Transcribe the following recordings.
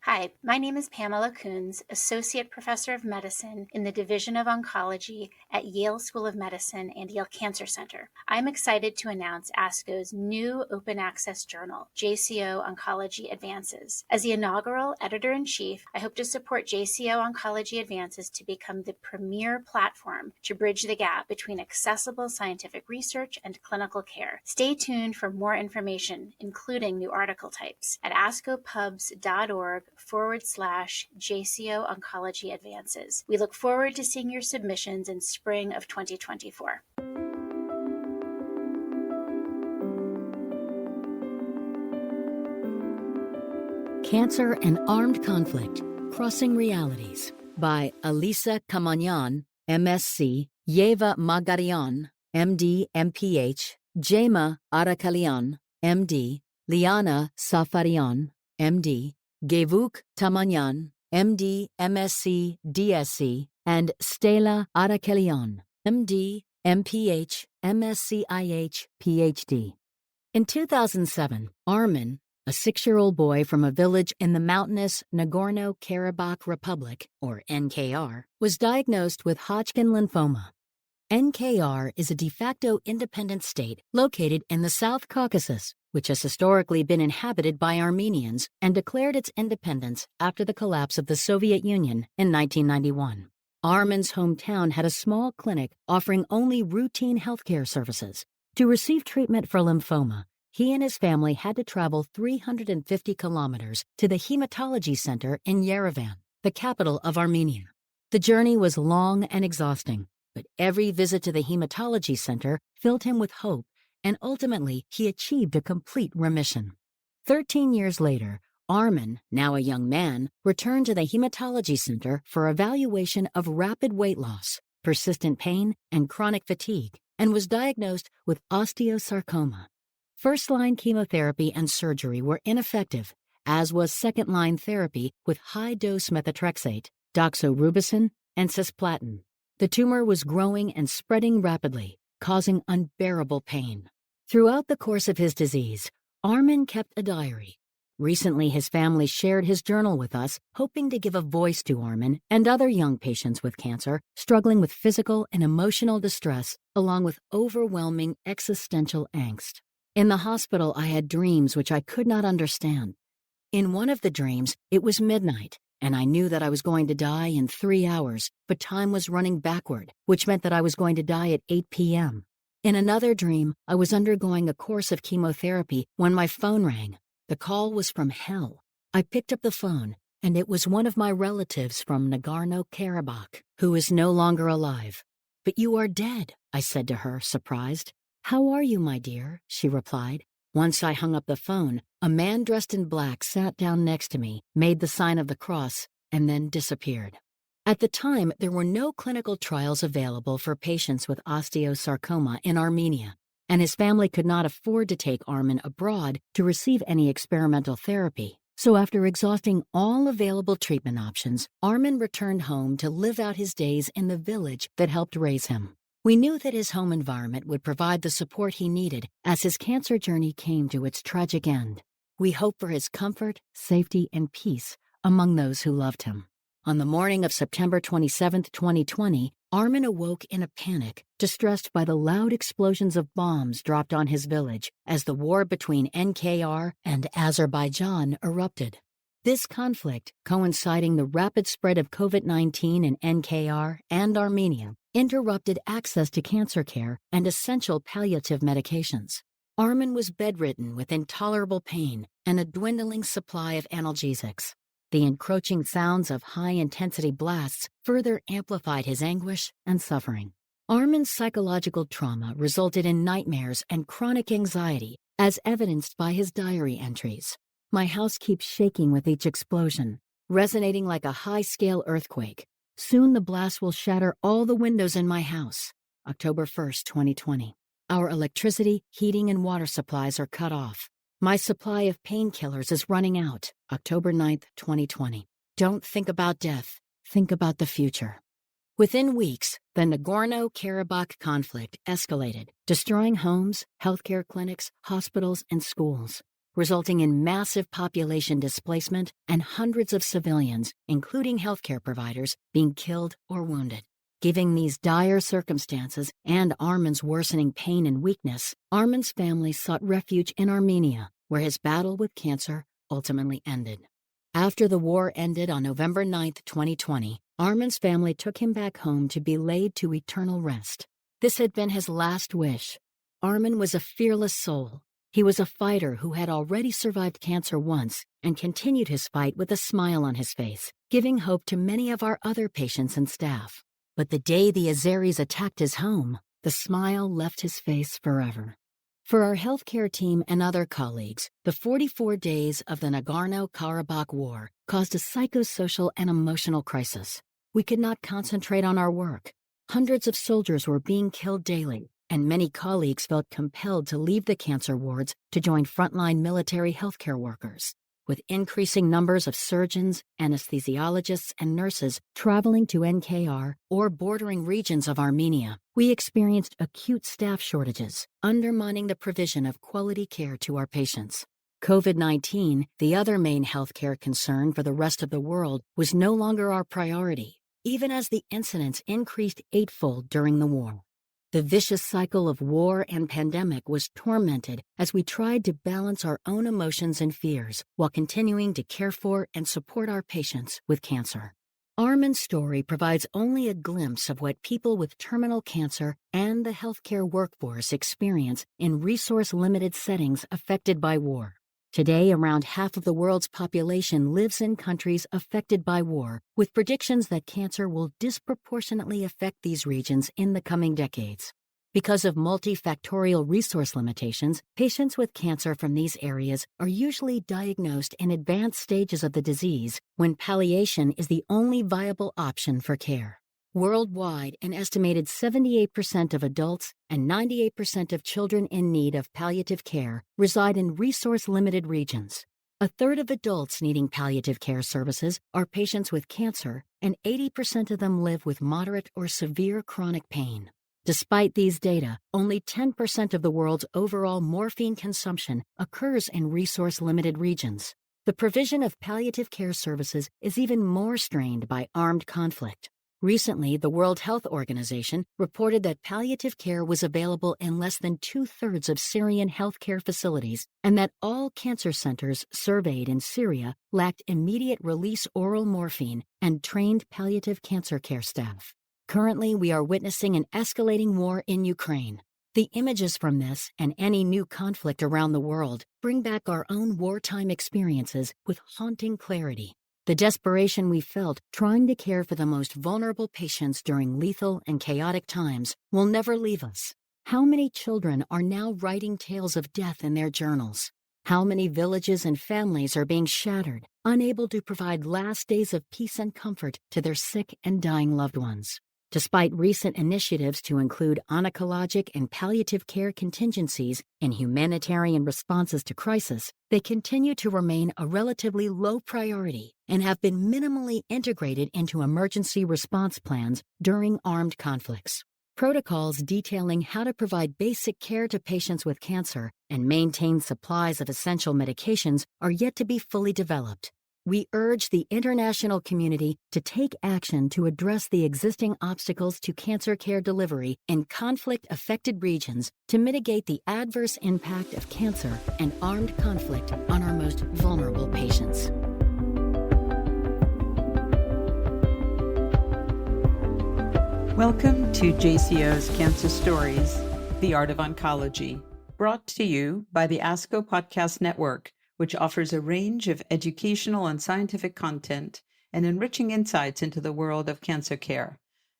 Hi, my name is Pamela Coons, Associate Professor of Medicine in the Division of Oncology at Yale School of Medicine and Yale Cancer Center. I'm excited to announce ASCO's new open access journal, JCO Oncology Advances. As the inaugural editor-in-chief, I hope to support JCO Oncology Advances to become the premier platform to bridge the gap between accessible scientific research and clinical care. Stay tuned for more information, including new article types, at ascopubs.org/JCO Oncology Advances. We look forward to seeing your submissions in spring of 2024. Cancer and Armed Conflict, Crossing Realities by Alisa Kamanyan, MSc, Yeva Magarian, MD, MPH, Jema Arakalian, MD, Liana Safarian, MD, Gevuk Tamamyan, MD, MSc, DSc, and Stella Arakelian, MD, MPH, MSc-IH, PhD. In 2007, Armen, a 6-year-old boy from a village in the mountainous Nagorno-Karabakh Republic, or NKR, was diagnosed with Hodgkin lymphoma. NKR is a de facto independent state located in the South Caucasus, which has historically been inhabited by Armenians and declared its independence after the collapse of the Soviet Union in 1991. Armen's hometown had a small clinic offering only routine healthcare services. To receive treatment for lymphoma, he and his family had to travel 350 kilometers to the Hematology Center in Yerevan, the capital of Armenia. The journey was long and exhausting, but every visit to the Hematology Center filled him with hope, and ultimately he achieved a complete remission. 13 years later, Armen, now a young man, returned to the Hematology Center for evaluation of rapid weight loss, persistent pain, and chronic fatigue, and was diagnosed with osteosarcoma. First-line chemotherapy and surgery were ineffective, as was second-line therapy with high-dose methotrexate, doxorubicin, and cisplatin. The tumor was growing and spreading rapidly, causing unbearable pain. Throughout the course of his disease, Armen kept a diary. Recently, his family shared his journal with us, hoping to give a voice to Armen and other young patients with cancer struggling with physical and emotional distress, along with overwhelming existential angst. In the hospital, I had dreams which I could not understand. In one of the dreams, it was midnight, and I knew that I was going to die in 3 hours, but time was running backward, which meant that I was going to die at 8 p.m. In another dream, I was undergoing a course of chemotherapy when my phone rang. The call was from hell. I picked up the phone, and it was one of my relatives from Nagorno-Karabakh, who is no longer alive. "But you are dead," I said to her, surprised. "How are you, my dear?" she replied. Once I hung up the phone, a man dressed in black sat down next to me, made the sign of the cross, and then disappeared. At the time, there were no clinical trials available for patients with osteosarcoma in Armenia, and his family could not afford to take Armen abroad to receive any experimental therapy. So after exhausting all available treatment options, Armen returned home to live out his days in the village that helped raise him. We knew that his home environment would provide the support he needed as his cancer journey came to its tragic end. We hope for his comfort, safety, and peace among those who loved him. On the morning of September 27, 2020, Armen awoke in a panic, distressed by the loud explosions of bombs dropped on his village as the war between NKR and Azerbaijan erupted. This conflict, coinciding the rapid spread of COVID-19 in NKR and Armenia, interrupted access to cancer care and essential palliative medications. Armen was bedridden with intolerable pain and a dwindling supply of analgesics. The encroaching sounds of high-intensity blasts further amplified his anguish and suffering. Armen's psychological trauma resulted in nightmares and chronic anxiety, as evidenced by his diary entries. "My house keeps shaking with each explosion, resonating like a high-scale earthquake. Soon the blast will shatter all the windows in my house." October 1st, 2020. "Our electricity, heating, and water supplies are cut off. My supply of painkillers is running out." October 9th, 2020. "Don't think about death. Think about the future." Within weeks, the Nagorno-Karabakh conflict escalated, destroying homes, healthcare clinics, hospitals, and schools. resulting in massive population displacement and hundreds of civilians, including healthcare providers, being killed or wounded. Given these dire circumstances and Armen's worsening pain and weakness, Armen's family sought refuge in Armenia, where his battle with cancer ultimately ended. After the war ended on November 9, 2020, Armen's family took him back home to be laid to eternal rest. This had been his last wish. Armen was a fearless soul. He was a fighter who had already survived cancer once and continued his fight with a smile on his face, giving hope to many of our other patients and staff. But the day the Azeris attacked his home, the smile left his face forever. For our healthcare team and other colleagues, the 44 days of the Nagorno-Karabakh War caused a psychosocial and emotional crisis. We could not concentrate on our work. Hundreds of soldiers were being killed daily, and many colleagues felt compelled to leave the cancer wards to join frontline military healthcare workers. With increasing numbers of surgeons, anesthesiologists, and nurses traveling to NKR or bordering regions of Armenia, we experienced acute staff shortages, undermining the provision of quality care to our patients. COVID-19, the other main healthcare concern for the rest of the world, was no longer our priority, even as the incidence increased eightfold during the war. The vicious cycle of war and pandemic was tormented as we tried to balance our own emotions and fears while continuing to care for and support our patients with cancer. Armen's story provides only a glimpse of what people with terminal cancer and the healthcare workforce experience in resource-limited settings affected by war. Today, around half of the world's population lives in countries affected by war, with predictions that cancer will disproportionately affect these regions in the coming decades. Because of multifactorial resource limitations, patients with cancer from these areas are usually diagnosed in advanced stages of the disease when palliation is the only viable option for care. Worldwide, an estimated 78% of adults and 98% of children in need of palliative care reside in resource-limited regions. A third of adults needing palliative care services are patients with cancer, and 80% of them live with moderate or severe chronic pain. Despite these data, only 10% of the world's overall morphine consumption occurs in resource-limited regions. The provision of palliative care services is even more strained by armed conflict. Recently, the World Health Organization reported that palliative care was available in less than 2/3 of Syrian healthcare facilities and that all cancer centers surveyed in Syria lacked immediate release oral morphine and trained palliative cancer care staff. Currently, we are witnessing an escalating war in Ukraine. The images from this and any new conflict around the world bring back our own wartime experiences with haunting clarity. The desperation we felt trying to care for the most vulnerable patients during lethal and chaotic times will never leave us. How many children are now writing tales of death in their journals? How many villages and families are being shattered, unable to provide last days of peace and comfort to their sick and dying loved ones? Despite recent initiatives to include oncologic and palliative care contingencies in humanitarian responses to crisis, they continue to remain a relatively low priority and have been minimally integrated into emergency response plans during armed conflicts. Protocols detailing how to provide basic care to patients with cancer and maintain supplies of essential medications are yet to be fully developed. We urge the international community to take action to address the existing obstacles to cancer care delivery in conflict-affected regions to mitigate the adverse impact of cancer and armed conflict on our most vulnerable patients. Welcome to JCO's Cancer Stories, The Art of Oncology, brought to you by the ASCO Podcast Network, which offers a range of educational and scientific content and enriching insights into the world of cancer care.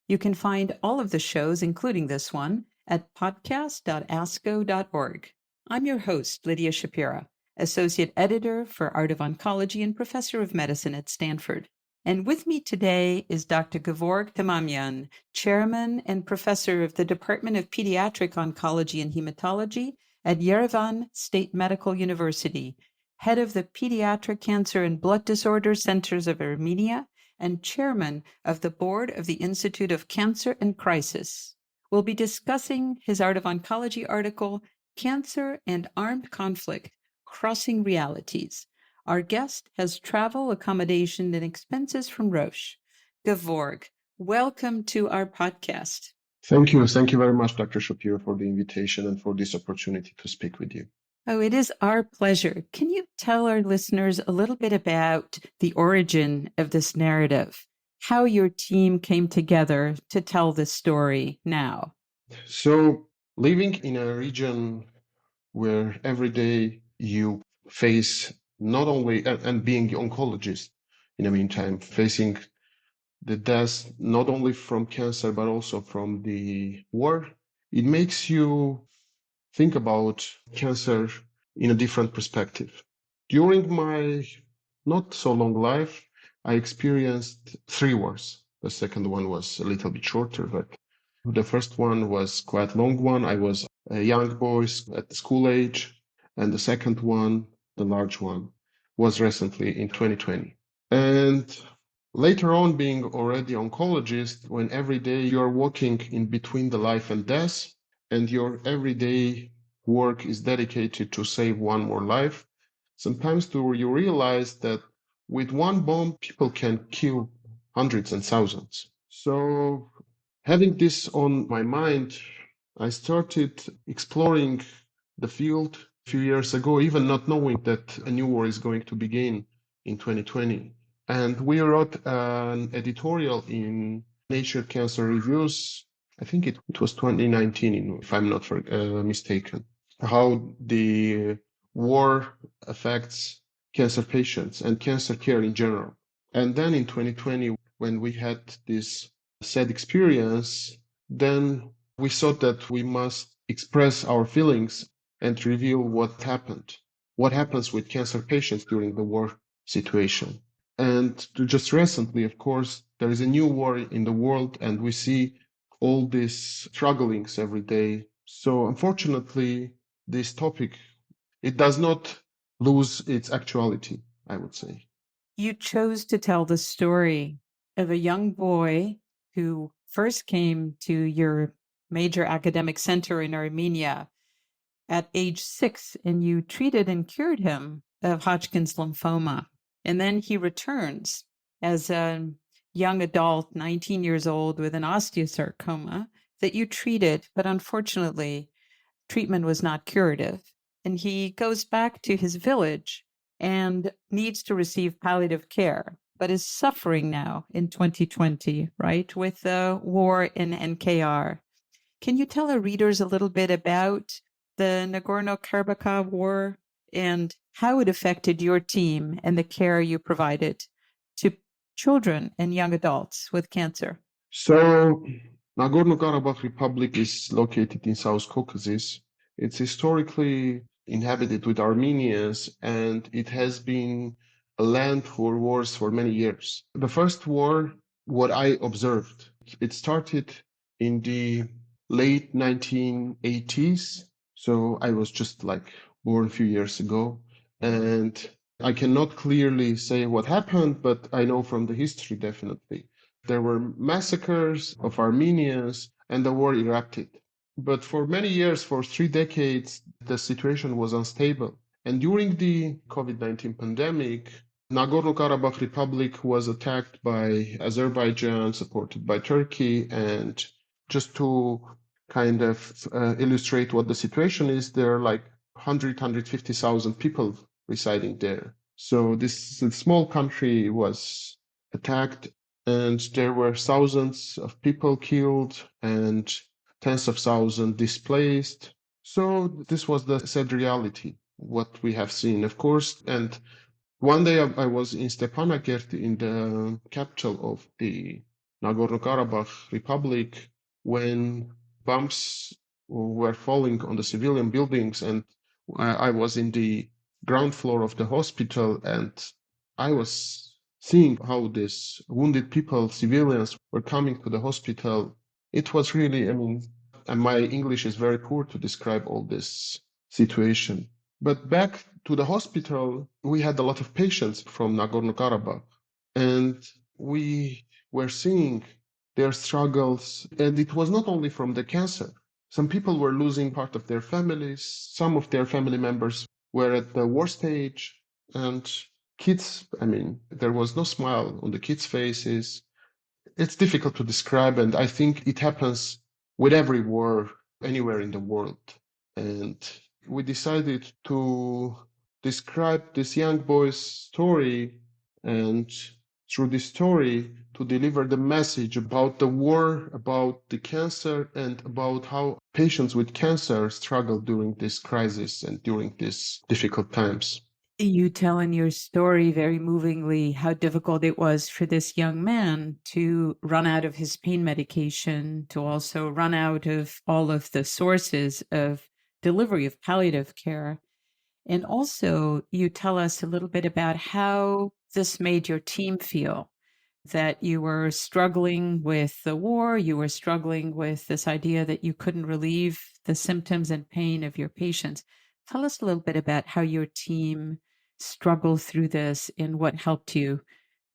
You can find all of the shows, including this one, at podcast.asco.org. I'm your host, Lydia Shapira, Associate Editor for Art of Oncology and Professor of Medicine at Stanford. And with me today is Dr. Gevorg Tamamyan, Chairman and Professor of the Department of Pediatric Oncology and Hematology at Yerevan State Medical University, Head of the Pediatric Cancer and Blood Disorders Centers of Armenia, and Chairman of the Board of the Institute of Cancer and Crisis. We'll be discussing his Art of Oncology article, Cancer and Armed Conflict, Crossing Realities. Our guest has travel, accommodation, and expenses from Roche. Gevorg, welcome to our podcast. Thank you. Thank you very much, Dr. Shapiro, for the invitation and for this opportunity to speak with you. Oh, it is our pleasure. Can you tell our listeners a little bit about the origin of this narrative, how your team came together to tell this story now? So, living in a region where every day you face not only, and being the oncologist in the meantime, facing the death not only from cancer, but also from the war, it makes you think about cancer in a different perspective. During my not so long life, I experienced 3 wars. The second one was a little bit shorter, but the first one was quite long one. I was a young boy at the school age, and the second one, the large one, was recently in 2020. And later on, being already oncologist, when every day you're walking in between the life and death, and your everyday work is dedicated to save one more life, sometimes you realize that with one bomb, people can kill hundreds and thousands. So having this on my mind, I started exploring the field a few years ago, even not knowing that a new war is going to begin in 2020. And we wrote an editorial in Nature Cancer Reviews. I think it was 2019, if I'm not mistaken, how the war affects cancer patients and cancer care in general. And then in 2020, when we had this sad experience, then we thought that we must express our feelings and reveal what happened, what happens with cancer patients during the war situation. And just recently, of course, there is a new war in the world, and we see all these strugglings every day. So unfortunately, this topic, it does not lose its actuality, I would say. You chose to tell the story of a young boy who first came to your major academic center in Armenia at age 6, and you treated and cured him of Hodgkin's lymphoma. And then he returns as a young adult, 19 years old, with an osteosarcoma that you treated, but unfortunately, treatment was not curative. And he goes back to his village and needs to receive palliative care, but is suffering now in 2020, right, with the war in NKR. Can you tell our readers a little bit about the Nagorno-Karabakh war and how it affected your team and the care you provided to children and young adults with cancer? So, Nagorno-Karabakh Republic is located in South Caucasus. It's historically inhabited with Armenians, and it has been a land for wars for many years. The first war, what I observed, it started in the late 1980s. So I was just like born a few years ago, and I cannot clearly say what happened, but I know from the history definitely. There were massacres of Armenians, and the war erupted. But for many years, for 3 decades, the situation was unstable. And during the COVID-19 pandemic, Nagorno-Karabakh Republic was attacked by Azerbaijan, supported by Turkey. And just to kind of illustrate what the situation is, there are like 150,000 people residing there. So this small country was attacked, and there were thousands of people killed and tens of thousands displaced. So this was the sad reality, what we have seen, of course. And one day I was in Stepanakert, in the capital of the Nagorno-Karabakh Republic, when bombs were falling on the civilian buildings, and I was in the ground floor of the hospital, and I was seeing how these wounded people, civilians, were coming to the hospital. It was really, and my English is very poor to describe all this situation. But back to the hospital, we had a lot of patients from Nagorno-Karabakh, and we were seeing their struggles. And it was not only from the cancer. Some people were losing part of their families. Some of their family members were at the worst stage, and kids, there was no smile on the kids' faces. It's difficult to describe, and I think it happens with every war anywhere in the world. And we decided to describe this young boy's story, and through this story to deliver the message about the war, about the cancer, and about how patients with cancer struggle during this crisis and during these difficult times. You tell in your story very movingly how difficult it was for this young man to run out of his pain medication, to also run out of all of the sources of delivery of palliative care. And also, you tell us a little bit about how this made your team feel, that you were struggling with the war, you were struggling with this idea that you couldn't relieve the symptoms and pain of your patients. Tell us a little bit about how your team struggled through this and what helped you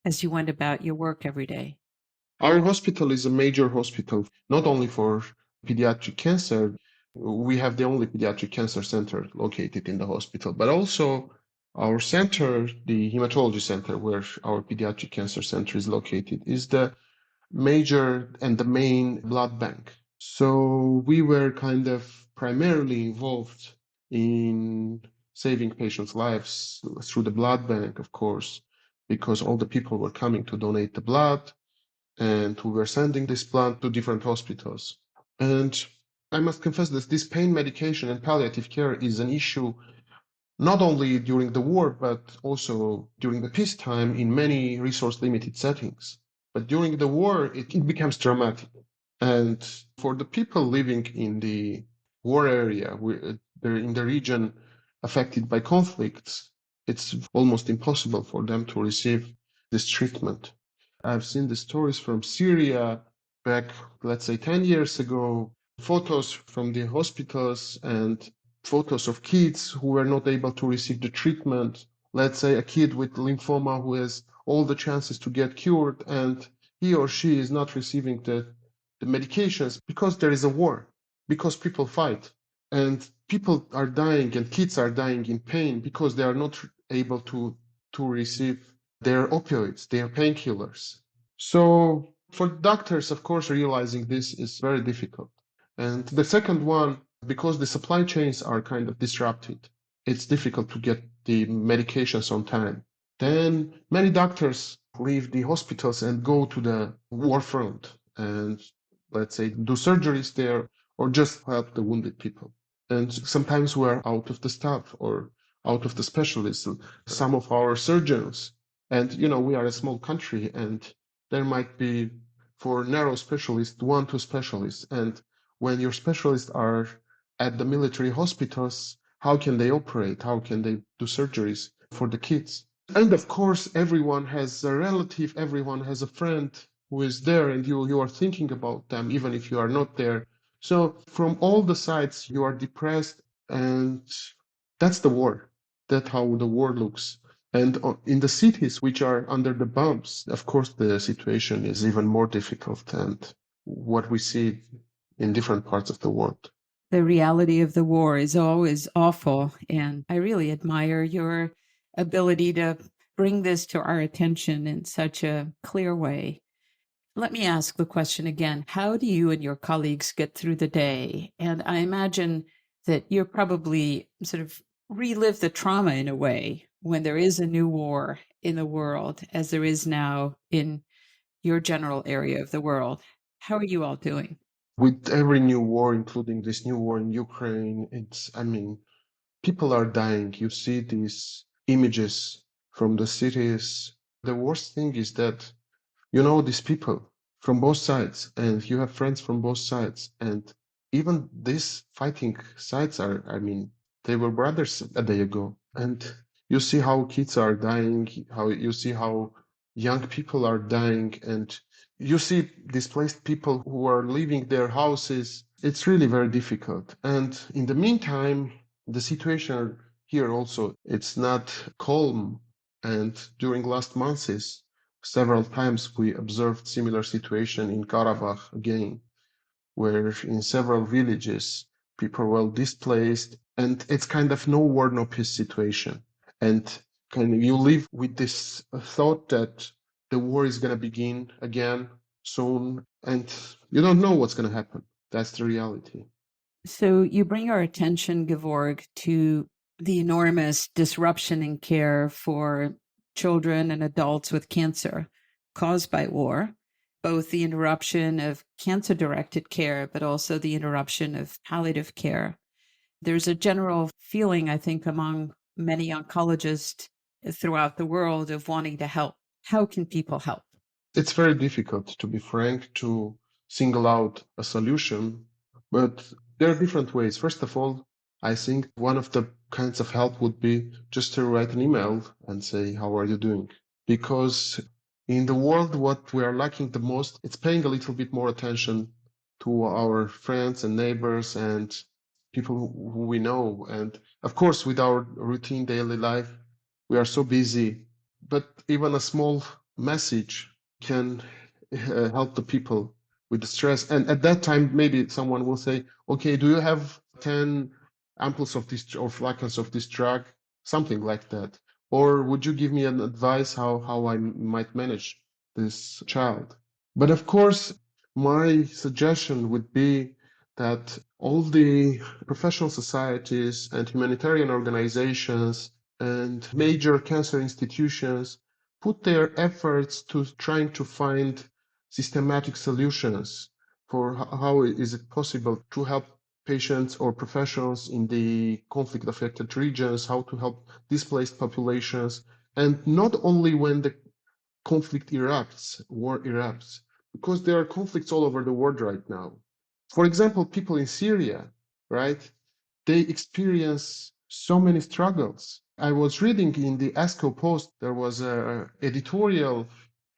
as you went about your work every day. Our hospital is a major hospital, not only for pediatric cancer. We have the only pediatric cancer center located in the hospital, but also our center, the Hematology Center, where our pediatric cancer center is located, is the major and the main blood bank. So we were kind of primarily involved in saving patients' lives through the blood bank, of course, because all the people were coming to donate the blood, and we were sending this blood to different hospitals. And I must confess that this pain medication and palliative care is an issue not only during the war, but also during the peacetime in many resource-limited settings. But during the war, it becomes dramatic. And for the people living in the war area, in the region affected by conflicts, it's almost impossible for them to receive this treatment. I've seen the stories from Syria back, let's say, 10 years ago, photos from the hospitals and photos of kids who were not able to receive the treatment. Let's say a kid with lymphoma who has all the chances to get cured, and he or she is not receiving the medications because there is a war, because people fight, and people are dying and kids are dying in pain because they are not able to receive their opioids, their painkillers. So for doctors, of course, realizing this is very difficult. And the second one, because the supply chains are kind of disrupted, it's difficult to get the medications on time. Then many doctors leave the hospitals and go to the war front and, let's say, do surgeries there or just help the wounded people. And sometimes we're out of the staff or out of the specialists. Some of our surgeons, and we are a small country, and there might be, for narrow specialists, 1-2 specialists. And when your specialists are at the military hospitals, how can they operate? How can they do surgeries for the kids? And of course, everyone has a relative, everyone has a friend who is there, and you are thinking about them, even if you are not there. So from all the sides, you are depressed, and that's the war. That's how the war looks. And in the cities which are under the bombs, of course, the situation is even more difficult, and what we see in different parts of the world. The reality of the war is always awful, and I really admire your ability to bring this to our attention in such a clear way. Let me ask the question again. How do you and your colleagues get through the day? And I imagine that you're probably sort of relive the trauma in a way when there is a new war in the world, as there is now in your general area of the world. How are you all doing? With every new war, including this new war in Ukraine, people are dying. You see these images from the cities. The worst thing is that these people from both sides, and you have friends from both sides, and even these fighting sides they were brothers a day ago. And you see how kids are dying, how you see how young people are dying, and you see displaced people who are leaving their houses. It's really very difficult. And in the meantime, the situation here also, it's not calm. And during last months, several times we observed similar situation in Karabakh again, where in several villages, people are well displaced, and it's kind of no war, no peace situation. And you live with this thought that the war is going to begin again soon, and you don't know what's going to happen. That's the reality. So you bring our attention, Gevorg, to the enormous disruption in care for children and adults with cancer caused by war, both the interruption of cancer-directed care, but also the interruption of palliative care. There's a general feeling, I think, among many oncologists throughout the world of wanting to help. How can people help? It's very difficult, to be frank, to single out a solution, but there are different ways. First of all, I think one of the kinds of help would be just to write an email and say, how are you doing? Because in the world, what we are lacking the most, it's paying a little bit more attention to our friends and neighbors and people who we know. And of course, with our routine daily life, we are so busy, but even a small message can help the people with the stress. And at that time, maybe someone will say, okay, do you have 10 ampoules of this or flacons of this drug? Something like that. Or would you give me an advice how I might manage this child? But of course, my suggestion would be that all the professional societies and humanitarian organizations and major cancer institutions put their efforts to trying to find systematic solutions for how is it possible to help patients or professionals in the conflict-affected regions, how to help displaced populations, and not only when the conflict erupts, war erupts, because there are conflicts all over the world right now. For example, people in Syria, right? They experience so many struggles. I was reading in the ASCO Post, there was an editorial,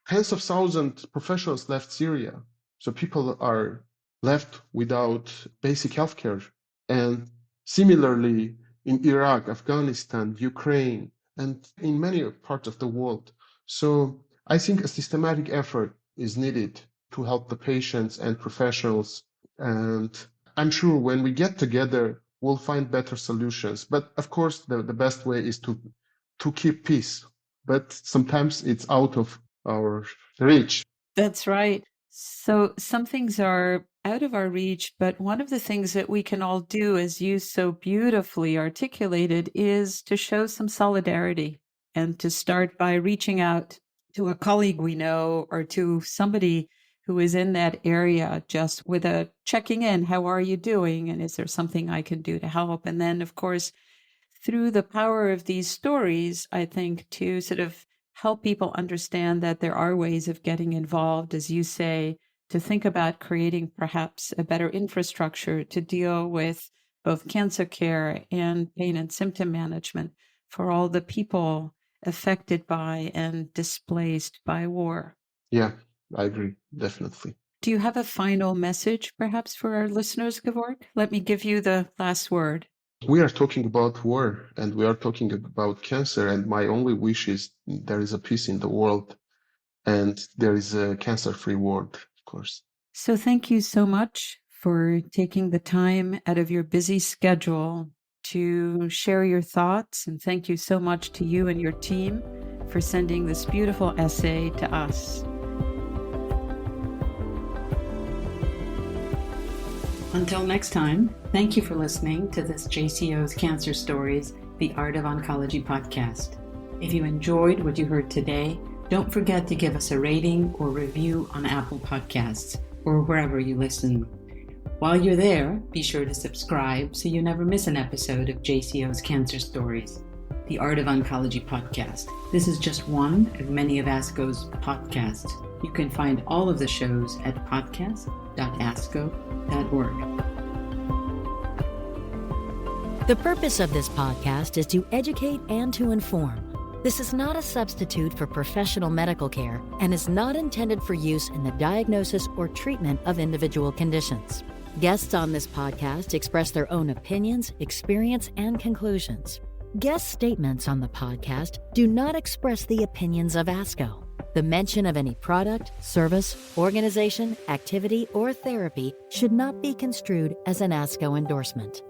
tens of thousands of professionals left Syria. So people are left without basic healthcare. And similarly, in Iraq, Afghanistan, Ukraine, and in many parts of the world. So I think a systematic effort is needed to help the patients and professionals. And I'm sure when we get together, we'll find better solutions. But of course, the best way is to keep peace. But sometimes it's out of our reach. That's right. So some things are out of our reach, but one of the things that we can all do, as you so beautifully articulated, is to show some solidarity and to start by reaching out to a colleague we know or to somebody who is in that area, just with a checking in, how are you doing? And is there something I can do to help? And then, of course, through the power of these stories, I think to sort of help people understand that there are ways of getting involved, as you say, to think about creating perhaps a better infrastructure to deal with both cancer care and pain and symptom management for all the people affected by and displaced by war. Yeah, I agree, definitely. Do you have a final message, perhaps, for our listeners, Gevorg? Let me give you the last word. We are talking about war and we are talking about cancer, and my only wish is there is a peace in the world and there is a cancer-free world, of course. So thank you so much for taking the time out of your busy schedule to share your thoughts. And thank you so much to you and your team for sending this beautiful essay to us. Until next time, thank you for listening to this JCO's Cancer Stories, The Art of Oncology podcast. If you enjoyed what you heard today, don't forget to give us a rating or review on Apple Podcasts or wherever you listen. While you're there, be sure to subscribe so you never miss an episode of JCO's Cancer Stories, The Art of Oncology podcast. This is just one of many of ASCO's podcasts. You can find all of the shows at podcast.asco.org. The purpose of this podcast is to educate and to inform. This is not a substitute for professional medical care and is not intended for use in the diagnosis or treatment of individual conditions. Guests on this podcast express their own opinions, experience, and conclusions. Guest statements on the podcast do not express the opinions of ASCO. The mention of any product, service, organization, activity, or therapy should not be construed as an ASCO endorsement.